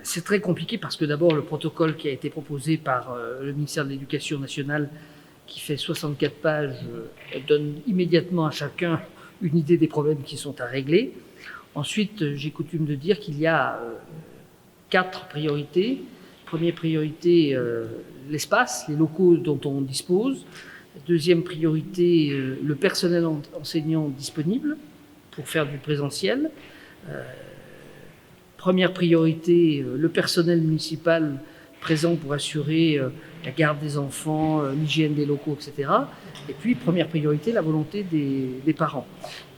C'est très compliqué parce que d'abord, le protocole qui a été proposé par le ministère de l'Éducation nationale, qui fait 64 pages, donne immédiatement à chacun une idée des problèmes qui sont à régler. Ensuite, j'ai coutume de dire qu'il y a 4 priorités. Première priorité, l'espace, les locaux dont on dispose. Deuxième priorité, le personnel enseignant disponible pour faire du présentiel. Première priorité, le personnel municipal présent pour assurer la garde des enfants, l'hygiène des locaux, etc. Et puis, première priorité, la volonté des parents.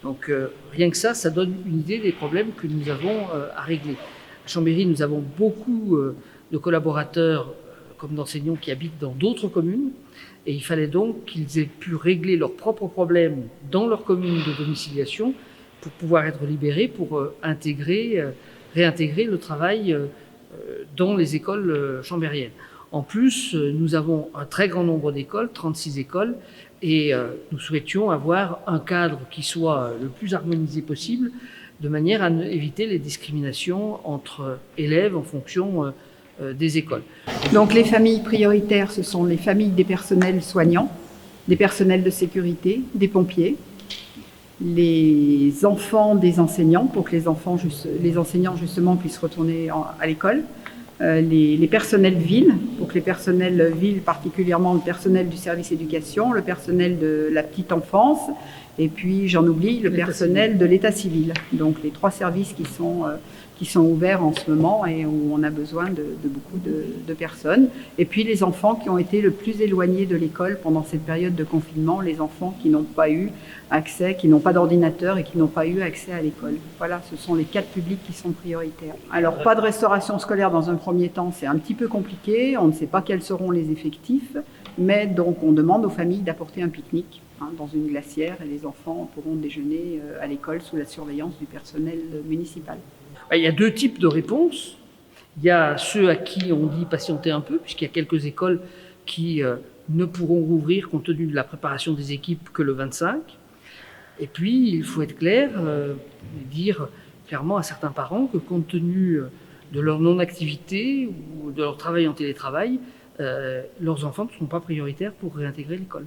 Donc, rien que ça donne une idée des problèmes que nous avons à régler. À Chambéry, nous avons beaucoup de collaborateurs comme d'enseignants qui habitent dans d'autres communes. Et il fallait donc qu'ils aient pu régler leurs propres problèmes dans leur commune de domiciliation pour pouvoir être libérés pour réintégrer le travail dans les écoles chambériennes. En plus, nous avons un très grand nombre d'écoles, 36 écoles, et nous souhaitions avoir un cadre qui soit le plus harmonisé possible, de manière à éviter les discriminations entre élèves en fonction des écoles. Donc les familles prioritaires, ce sont les familles des personnels soignants, des personnels de sécurité, des pompiers, les enfants des enseignants, pour que les enseignants justement puissent retourner à l'école, les personnels villes, pour que les personnels villes, particulièrement le personnel du service éducation, le personnel de la petite enfance, et puis j'en oublie, le personnel de l'état civil. Donc les 3 services qui sont ouverts en ce moment et où on a besoin de beaucoup de personnes. Et puis les enfants qui ont été le plus éloignés de l'école pendant cette période de confinement, les enfants qui n'ont pas eu accès, qui n'ont pas d'ordinateur et qui n'ont pas eu accès à l'école. Voilà, ce sont les 4 publics qui sont prioritaires. Alors, pas de restauration scolaire dans un premier temps, c'est un petit peu compliqué, on ne sait pas quels seront les effectifs, mais donc on demande aux familles d'apporter un pique-nique dans une glacière et les enfants pourront déjeuner à l'école sous la surveillance du personnel municipal. Il y a 2 types de réponses. Il y a ceux à qui on dit patienter un peu, puisqu'il y a quelques écoles qui ne pourront rouvrir compte tenu de la préparation des équipes que le 25. Et puis, il faut être clair et dire clairement à certains parents que compte tenu de leur non-activité ou de leur travail en télétravail, leurs enfants ne sont pas prioritaires pour réintégrer l'école.